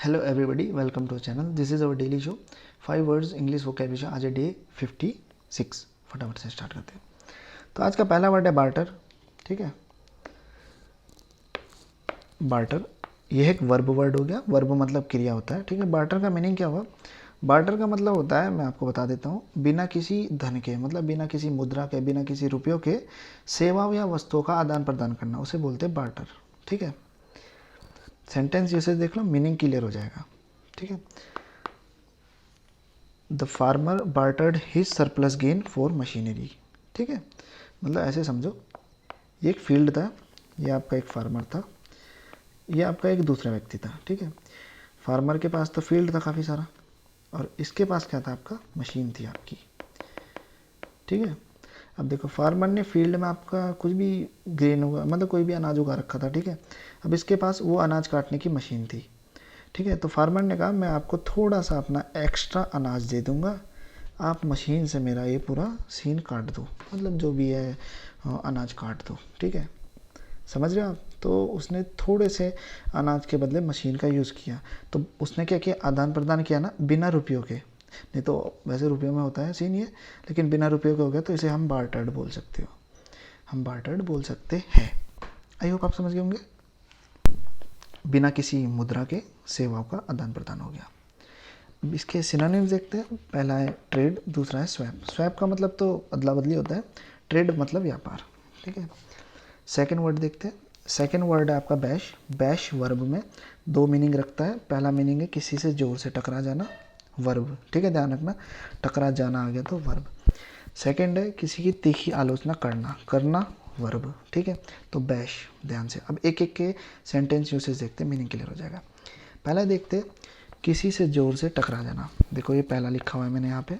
Hello everybody, welcome to channel. This is our daily show 5 words English vocabulary. आज है day 56। फटाफट से start करते हैं। तो आज का पहला वर्ड है बार्टर। ठीक है, बार्टर यह एक वर्ब वर्ड हो गया। वर्ब मतलब क्रिया होता है। ठीक है, बार्टर का मीनिंग क्या हुआ? बार्टर का मतलब होता है, मैं आपको बता देता हूँ, बिना किसी धन के, मतलब बिना किसी मुद्रा के, बिना किसी रुपयों के सेवाओं या वस्तुओं का आदान प्रदान करना, उसे बोलते हैं बार्टर। ठीक है, सेंटेंस यूसेज देख लो, मीनिंग क्लियर हो जाएगा। ठीक है, the farmer bartered his surplus grain for machinery. ठीक है, मतलब ऐसे समझो, ये एक फील्ड था, ये आपका एक फार्मर था, ये आपका एक दूसरा व्यक्ति था। ठीक है, फार्मर के पास तो फील्ड था काफ़ी सारा, और इसके पास क्या था? आपका मशीन थी आपकी। ठीक है, अब देखो, फार्मर ने फील्ड में आपका कुछ भी ग्रेन हुआ, मतलब कोई भी अनाज उगा रखा था। ठीक है, अब इसके पास वो अनाज काटने की मशीन थी। ठीक है, तो फार्मर ने कहा मैं आपको थोड़ा सा अपना एक्स्ट्रा अनाज दे दूंगा, आप मशीन से मेरा ये पूरा सीन काट दो, मतलब जो भी है अनाज काट दो। ठीक है, समझ रहे हो आप? तो उसने थोड़े से अनाज के बदले मशीन का यूज़ किया। तो उसने क्या किया? आदान प्रदान किया ना, बिना रुपयों के। नहीं तो वैसे रुपयों में होता है सीन ये, लेकिन बिना रुपयों के हो गया, तो इसे हम बार्टर्ड बोल सकते हो, हम बार्टर्ड बोल सकते हैं। आई होप आप समझ गए होंगे। बिना किसी मुद्रा के सेवाओं का आदान प्रदान हो गया। अब इसके सिनोनिम्स देखते हैं। पहला है ट्रेड, दूसरा है स्वैप। स्वैप का मतलब तो अदला बदली होता है, ट्रेड मतलब व्यापार। ठीक है, सेकंड वर्ड देखते हैं। सेकंड वर्ड है आपका बैश। बैश वर्ब में दो मीनिंग रखता है। पहला मीनिंग है किसी से जोर से टकरा जाना, वर्ब। ठीक है, ध्यान रखना, टकरा जाना आ गया तो वर्ब। सेकंड है किसी की तीखी आलोचना करना, करना वर्ब। ठीक है, तो बैश। ध्यान से अब एक एक के सेंटेंस यूसेज देखते हैं, मीनिंग क्लियर हो जाएगा। पहला देखते हैं, किसी से जोर से टकरा जाना। देखो ये पहला लिखा हुआ है मैंने यहाँ पे,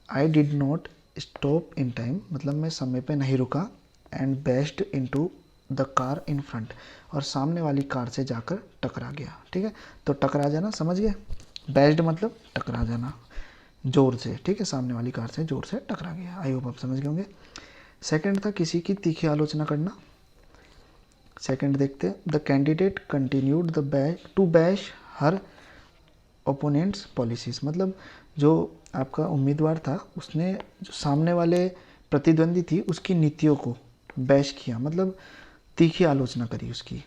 I did not stop in time, मतलब मैं समय पे नहीं रुका, and based into the car in front, और सामने वाली कार से जाकर टकरा गया। ठीक है, तो टकरा जाना समझ गए, बेस्ड मतलब टकरा जाना जोर से। ठीक है, सामने वाली कार से जोर से टकरा गया। आई होप आप समझ गए होंगे। सेकंड था किसी की तीखी आलोचना करना। सेकंड देखते हैं, the candidate continued the bash to bash her opponents policies, मतलब जो आपका उम्मीदवार था उसने जो सामने वाले प्रतिद्वंदी थी उसकी नीतियों को बैश किया, मतलब तीखी आलोचना करी उसकी।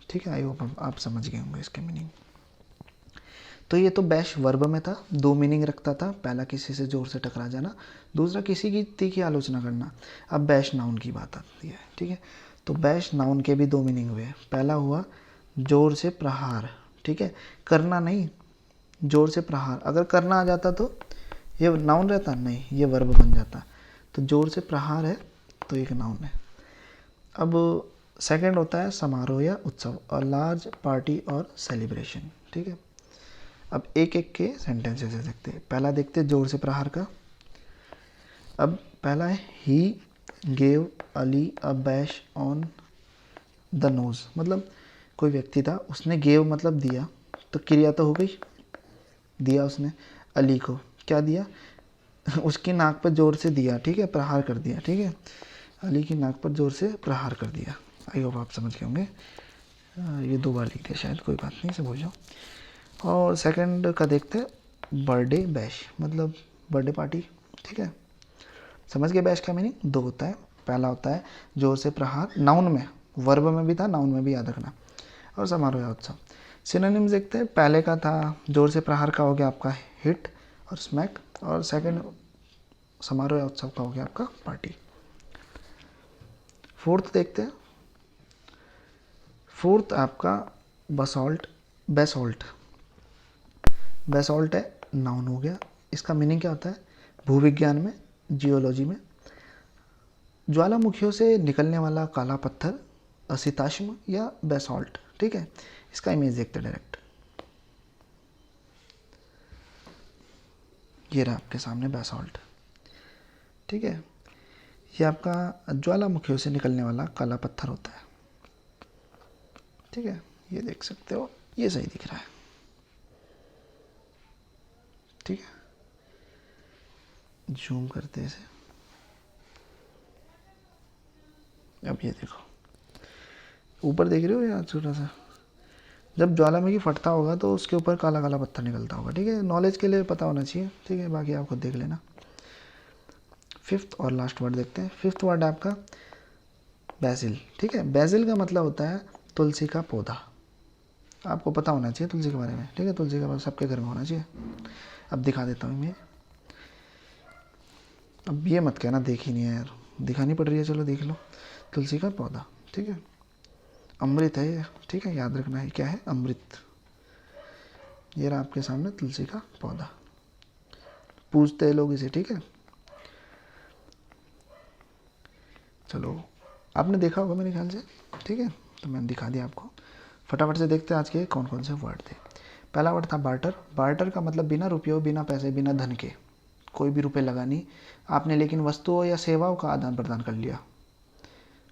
ठीक है, आई होप आप समझ गए होंगे इसके मीनिंग। तो ये तो बैश वर्ब में था, दो मीनिंग रखता था। पहला किसी से जोर से टकरा जाना, दूसरा किसी की तीखी आलोचना करना। अब बैश नाउन की बात आती है। ठीक है, तो बैश नाउन के भी दो मीनिंग हुए। पहला हुआ जोर से प्रहार। ठीक है, करना नहीं, जोर से प्रहार। अगर करना आ जाता तो ये नाउन रहता, नहीं ये वर्ब बन जाता। तो जोर से प्रहार है तो एक नाउन है। अब सेकंड होता है समारोह या उत्सव, और लार्ज पार्टी और सेलिब्रेशन। ठीक है, अब एक एक के सेंटेंसेस देखते हैं। पहला देखते हैं जोर से प्रहार का। अब पहला है he gave Ali a bash on the nose, मतलब कोई व्यक्ति था, उसने गेव मतलब दिया, तो क्रिया तो हो गई, दिया उसने अली को। क्या दिया? उसकी नाक पर जोर से दिया। ठीक है, प्रहार कर दिया। ठीक है, अली की नाक पर जोर से प्रहार कर दिया। आई होप आप समझ गए होंगे। ये दो बार लिख दिया शायद, कोई बात नहीं, से जाओ। और सेकंड का देखते हैं, बर्थडे बैश, मतलब बर्थडे पार्टी। ठीक है, समझ गए बैश का मीनिंग दो होता है। पहला होता है जोर से प्रहार, नाउन में, वर्ब में भी था, नाउन में भी याद रखना, और समारोह या उत्सव। सिनोनिम्स देखते हैं। पहले का था जोर से प्रहार का हो गया आपका हिट और स्मैक, और सेकंड समारोह या उत्सव का हो गया आपका पार्टी। फोर्थ देखते हैं। फोर्थ आपका बसॉल्ट, बेसॉल्ट। बेसॉल्ट है, नाउन हो गया। इसका मीनिंग क्या होता है? भूविज्ञान में, जियोलॉजी में, ज्वालामुखियों से निकलने वाला काला पत्थर, असिताश्म या बेसॉल्ट। ठीक है, इसका इमेज देखते हैं डायरेक्ट। ये रहा आपके सामने बेसॉल्ट। ठीक है, ये आपका ज्वालामुखियों से निकलने वाला काला पत्थर होता है। ठीक है, ये देख सकते हो, ये सही दिख रहा है। ठीक है, जूम करते हैं इसे। अब ये देखो, ऊपर देख रहे हो या छोटा सा? जब ज्वालामुखी फटता होगा तो उसके ऊपर काला काला पत्थर निकलता होगा, ठीक है, नॉलेज के लिए पता होना चाहिए, ठीक है, बाकी आप खुद देख लेना। फिफ्थ और लास्ट वर्ड देखते हैं। फिफ्थ वर्ड आपका बेसिल, ठीक है। बेसिल का मतलब होता है तुलसी का पौधा। आपको पता होना चाहिए तुलसी के बारे में, ठीक है, तुलसी का पौधा सबके घर में होना चाहिए। अब दिखा देता हूँ मैं। अब ये मत कहना देख ही नहीं है यार, दिखानी पड़ रही है, चलो देख लो। तुलसी का पौधा, ठीक है, अमृत है ये, ठीक है, याद रखना है क्या है, अमृत। ये रहा आपके सामने तुलसी का पौधा, पूजते हैं लोग इसे, ठीक है। चलो आपने देखा होगा मेरे ख्याल से, ठीक है, तो मैंने दिखा दिया आपको। फटाफट से देखते हैं आज के कौन कौन से वर्ड थे। पहला वर्ड था बार्टर। बार्टर का मतलब बिना रुपयों, बिना पैसे, बिना धन के, कोई भी रुपए लगा नहीं आपने, लेकिन वस्तुओं या सेवाओं का आदान प्रदान कर लिया।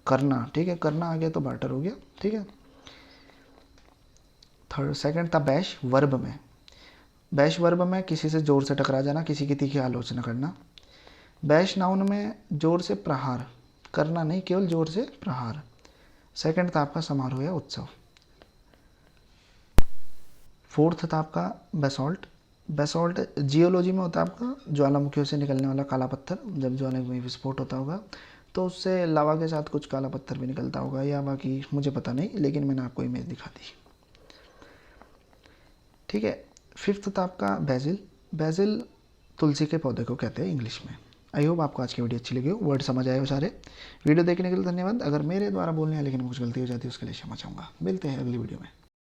करना, ठीक है, करना आ गया तो बार्टर हो गया, ठीक है। थर्ड सेकंड था बैश, वर्ब में। बैश वर्ब में किसी से जोर से टकरा जाना, किसी की तीखी आलोचना करना। बैश नाउन में जोर से प्रहार करना नहीं, केवल जोर से प्रहार। सेकंड था आपका समारोह या उत्सव। फोर्थ था आपका बेसॉल्ट। बेसॉल्ट जियोलॉजी में होता है आपका ज्वालामुखियों से निकलने वाला काला पत्थर। जब ज्वालामुखी विस्फोट होता होगा तो उससे लावा के साथ कुछ काला पत्थर भी निकलता होगा, या बाकी मुझे पता नहीं, लेकिन मैंने आपको इमेज दिखा दी, ठीक है। फिफ्थ था आपका बेसिल। बेसिल तुलसी के पौधे को कहते हैं इंग्लिश में। आई होप आपको आज की वीडियो अच्छी लगी हो, वर्ड समझ आए हो सारे। वीडियो देखने के लिए धन्यवाद। अगर मेरे द्वारा बोलने या लेकिन कुछ गलती हो जाती है उसके लिए क्षमा चाहूँगा। मिलते हैं अगली वीडियो में।